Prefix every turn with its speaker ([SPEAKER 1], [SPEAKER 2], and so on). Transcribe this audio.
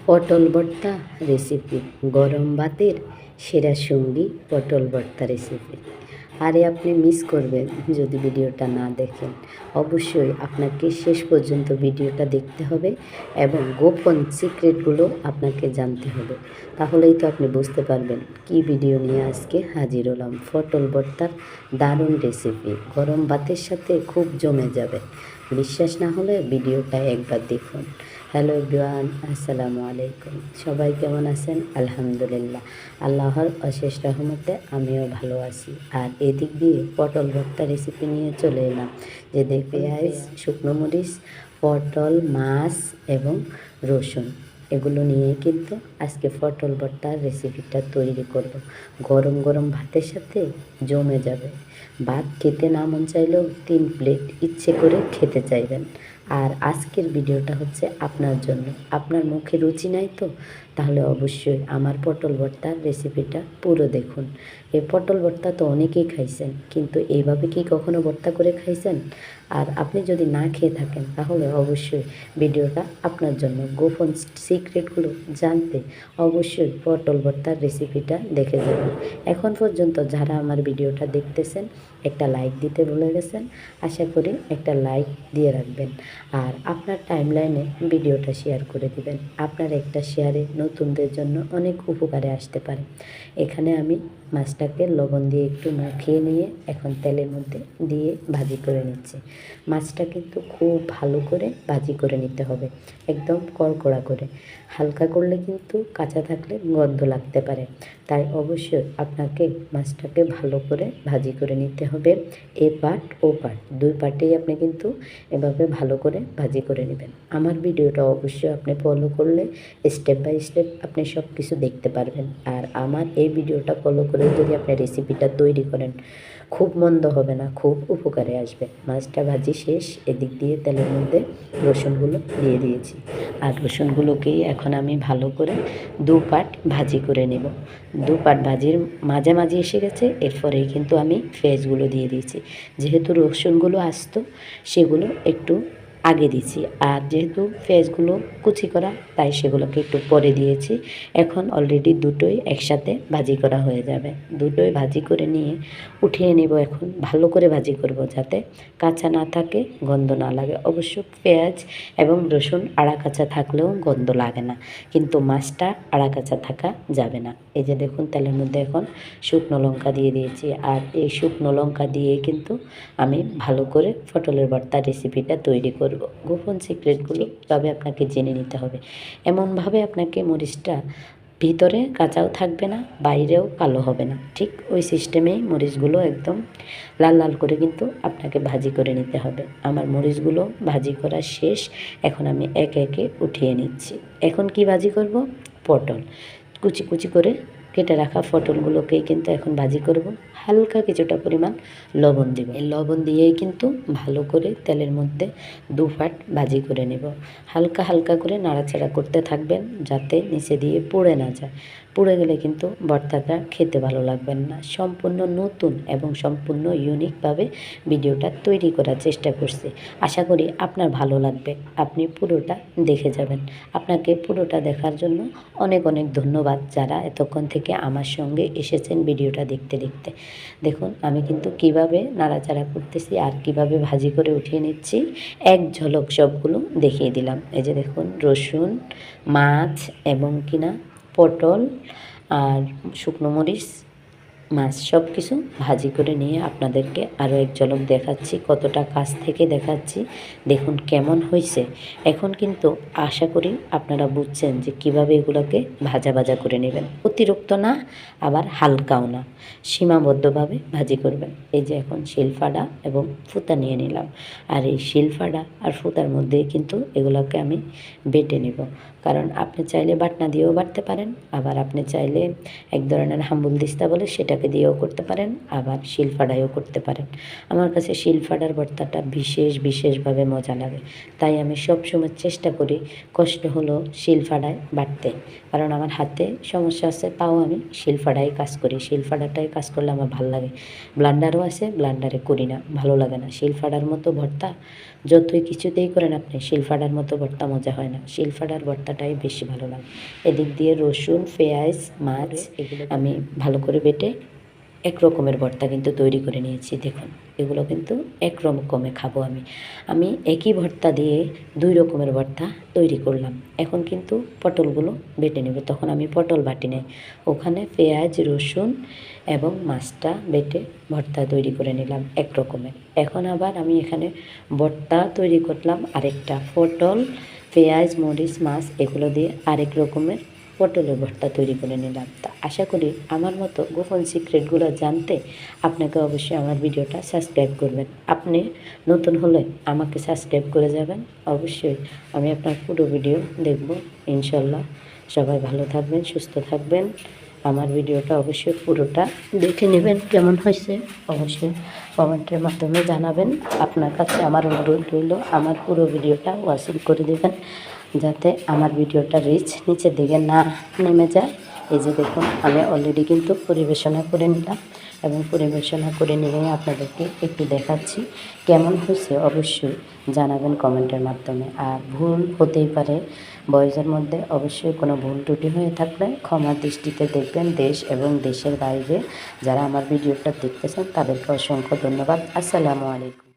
[SPEAKER 1] পটল ভর্তা রেসিপি, গরম ভাতের সেরা সঙ্গী পটল ভর্তা রেসিপি। আরে আপনি মিস করবেন যদি ভিডিওটা না দেখেন। অবশ্যই আপনাকে শেষ পর্যন্ত ভিডিওটা দেখতে হবে এবং গোপন সিক্রেটগুলো আপনাকে জানতে হবে। তাহলেই তো আপনি বুঝতে পারবেন কি ভিডিও নিয়ে আজকে হাজির হলাম। পটল ভর্তার দারুণ রেসিপি, গরম ভাতের সাথে খুব জমে যাবে। বিশ্বাস না হলে ভিডিওটা একবার দেখুন। হ্যালো এভরিওয়ান, আসসালামু আলাইকুম। সবাই কেমন আছেন? আলহামদুলিল্লাহ, আল্লাহর অশেষ রহমতে আমিও ভালো আছি। আর এদিক দিয়ে পটল ভর্তা রেসিপি নিয়ে চলে এলাম। যে দেখুন, পেঁয়াজ, শুকনো মরিচ, পটল, মাছ এবং রসুন, এগুলো নিয়ে কিন্তু আজকে পটল ভর্তার রেসিপিটা তৈরি করব। গরম গরম ভাতের সাথে জমে যাবে। ভাত খেতে না মন চাইলেও 3 প্লেট ইচ্ছে করে খেতে চাইবেন। আর আজকের ভিডিওটা হচ্ছে আপনার জন্য। আপনার মুখে রুচি নাই তো? তাহলে অবশ্যই আমার পটল ভর্তার রেসিপিটা পুরো দেখুন। এই পটল ভর্তা তো অনেকেই খাইছেন, কিন্তু এইভাবে কি কখনো ভর্তা করে খাইছেন? আর আপনি যদি না খেয়ে থাকেন তাহলে অবশ্যই ভিডিওটা আপনার জন্য। গোপন সিক্রেটগুলো জানতে অবশ্যই পটল ভর্তার রেসিপিটা দেখে যাবেন। এখন পর্যন্ত যারা আমার ভিডিওটা দেখতেছেন একটা লাইক দিতে ভুলে গেছেন, আশা করি একটা লাইক দিয়ে রাখবেন। আর আপনার টাইমলাইনে ভিডিওটা শেয়ার করে দিবেন। আপনার একটা শেয়ারে নতুনদের জন্য অনেক উপকারে আসতে পারে। এখানে আমি মাছটাকে লবণ দিয়ে একটু মাখিয়ে নিয়ে এখন তেলের মধ্যে দিয়ে ভাজি করে নিচ্ছি। মাছটা কিন্তু খুব ভালো করে ভাজি করে নিতে হবে, একদম কড়কড়া করে। হালকা করলে কিন্তু কাঁচা থাকলে গন্ধ লাগতে পারে। তাই অবশ্যই আপনাকে মাছটাকে ভালো করে ভাজি করে নিতে হবে। এ পার্ট ও পার্ট, দুই পার্টেই আপনি কিন্তু এভাবে ভালো করে ভাজি করে নেবেন। আমার ভিডিওটা অবশ্যই আপনি ফলো করলে স্টেপ বাই স্টেপ আপনি সব কিছু দেখতে পারবেন। আর আমার এই ভিডিওটা ফলো করে যদি আপনি রেসিপিটা তৈরি করেন, খুব মন্দ হবে না, খুব উপকারে আসবে। মাছটা ভাজি শেষ, এদিক দিয়ে তেলের মধ্যে রসুনগুলো দিয়ে দিয়েছি। আর রসুনগুলোকেই এখন আমি ভালো করে 2 পার্ট ভাজি করে নেব। 2 পার্ট ভাজির মাঝামাঝি এসে গেছে, এরপরেই কিন্তু আমি পেঁয়াজগুলো দিয়ে দিয়েছি। যেহেতু রসুনগুলো আস্ত, সেগুলো একটু আগে দিয়েছি। আর যেহেতু পেঁয়াজগুলো কুচি করা, তাই সেগুলোকে একটু পরে দিয়েছি। এখন অলরেডি দুটোই একসাথে ভাজি করা হয়ে যাবে। দুটোই ভাজি করে নিয়ে উঠিয়ে নেব। এখন ভালো করে ভাজি করব যাতে কাঁচা না থাকে, গন্ধ না লাগে। অবশ্য পেঁয়াজ এবং রসুন আড়া কাঁচা থাকলেও গন্ধ লাগে না, কিন্তু মাছটা আড়া কাঁচা থাকা যাবে না। এই যে দেখুন, তেলের মধ্যে এখন শুকনো লঙ্কা দিয়ে দিয়েছি। আর এই শুকনো লঙ্কা দিয়ে কিন্তু আমি ভালো করে পটলের ভর্তা রেসিপিটা তৈরি করব। গোপন সিক্রেটগুলো তবে আপনাকে জেনে নিতে হবে। এমনভাবে আপনাকে মরিচটা ভিতরে কাঁচাও থাকবে না, বাইরেও কালো হবে না, ঠিক ওই সিস্টেমেই মরিচগুলো একদম লাল লাল করে কিন্তু আপনাকে ভাজি করে নিতে হবে। আমার মরিচগুলো ভাজি করা শেষ, এখন আমি একে একে উঠিয়ে নিচ্ছি। এখন কি ভাজি করব? পটল কুচি কুচি করে কেটে রাখা পটলগুলোকেই কিন্তু এখন ভাজি করব। হালকা কিছুটা পরিমাণ লবণ দিব। এই লবণ দিয়েই কিন্তু ভালো করে তেলের মধ্যে 2 পার্ট ভাজি করে নেব। হালকা হালকা করে নাড়াচাড়া করতে থাকবেন যাতে নিচে দিয়ে পুড়ে না যায়। পুড়ে গেলে কিন্তু ভর্তাটা খেতে ভালো লাগবেন না। সম্পূর্ণ নতুন এবং সম্পূর্ণ ইউনিকভাবে ভিডিওটা তৈরি করার চেষ্টা করছি। আশা করি আপনার ভালো লাগবে। আপনি পুরোটা দেখে যাবেন। আপনাকে পুরোটা দেখার জন্য অনেক অনেক ধন্যবাদ, যারা এতক্ষণ থেকে আমার সঙ্গে এসেছেন ভিডিওটা দেখতে দেখতে। দেখুন আমি কিন্তু কিভাবে নাড়াচাড়া করতেছি আর কিভাবে ভাজি করে উঠিয়ে নিচ্ছি, এক ঝলক সবগুলো দেখিয়ে দিলাম। এই যে দেখুন, রসুন, মাছ এবং কিনা পটল আর শুকনো মরিচ, মাছ সব কিছু ভাজি করে নিয়ে আপনাদেরকে আরও এক ঝলক দেখাচ্ছি, কতটা কাছ থেকে দেখাচ্ছি। দেখুন কেমন হয়েছে। এখন কিন্তু আশা করি আপনারা বুঝছেন যে কিভাবে এগুলোকে ভাজা ভাজা করে নেবেন। অতিরিক্ত না, আবার হালকাও না, সীমাবদ্ধভাবে ভাজি করবেন। এই যে এখন শিলফাডা এবং ফুতা নিয়ে নিলাম। আর এই শিলফাডা আর ফুতার মধ্যে কিন্তু এগুলোকে আমি বেটে নেব। কারণ আপনি চাইলে বাটনা দিয়েও বাটতে পারেন, আবার আপনি চাইলে এক ধরনের হাম্বুল দিস্তা বলে সেটাকে দিয়েও করতে পারেন, আবার শিলফাডায়ও করতে পারেন। আমার কাছে শিলফাডার ভর্তাটা বিশেষভাবে মজা লাগে, তাই আমি সবসময় চেষ্টা করি কষ্ট হলো শিলফাডায় বাটতে। কারণ আমার হাতে সমস্যা আছে, তাও আমি শিলফাডায় কাজ করি। শিলফাডাটায় কাজ করলে আমার ভালো লাগে। ব্লান্ডারও আছে, ব্লান্ডারে করি না, ভালো লাগে না। শিলফাডার মতো ভর্তা যতই কিছুতেই করেন আপনি শিলফাটার মতো ভর্তা মজা হয় না, শিলফাটার ভর্তাটাই বেশি ভালো লাগে। এদিক দিয়ে রসুন, পেঁয়াজ, মাছ এগুলো আমি ভালো করে বেটে এক রকমের ভর্তা কিন্তু তৈরি করে নিয়েছি। দেখুন, এগুলো কিন্তু এক রকমে খাবো আমি একই ভর্তা দিয়ে 2 রকমের ভর্তা তৈরি করলাম। এখন কিন্তু পটলগুলো বেটে নেব। তখন আমি পটল বাটি নেই, ওখানে পেঁয়াজ, রসুন এবং মাছটা বেটে ভর্তা তৈরি করে নিলাম এক রকমের। এখন আবার আমি এখানে ভর্তা তৈরি করলাম আরেকটা, পটল, পেঁয়াজ, মরিচ, মাছ এগুলো দিয়ে আরেক রকমের পটলের ভর্তা তৈরি করে নিলাম। তা আশা করি আমার মতো গোপন সিক্রেটগুলো জানতে আপনাকে অবশ্যই আমার ভিডিওটা সাবস্ক্রাইব করবেন। আপনি নতুন হলে আমাকে সাবস্ক্রাইব করে যাবেন। অবশ্যই আমি আপনার পুরো ভিডিও দেখব ইনশাল্লাহ। সবাই ভালো থাকবেন, সুস্থ থাকবেন। আমার ভিডিওটা অবশ্যই পুরোটা দেখে নেবেন, কেমন হয়েছে অবশ্যই কমেন্টের মাধ্যমে জানাবেন। আপনার কাছে আমার অনুরোধ রইল, আমার পুরো ভিডিওটা ওয়াচিং করে দেবেন, যাতে আমার ভিডিওটা রিচ নিচের দিকে না নেমে যায়। এই যে দেখুন, আমি অলরেডি কিন্তু পরিবেশনা করে নিলাম এবং পরিবেশনা করে নিয়ে আপনাদেরকে একটু দেখাচ্ছি কেমন হয়েছে। অবশ্যই জানাবেন কমেন্টের মাধ্যমে। আর ভুল হতেই পারে ভয়েসের মধ্যে, অবশ্যই কোনো ভুল ত্রুটি হয়ে থাকলে ক্ষমার দৃষ্টিতে দেখবেন। দেশ এবং দেশের বাইরে যারা আমার ভিডিওটা দেখতেছেন তাদেরকে অসংখ্য ধন্যবাদ। আসসালামু আলাইকুম।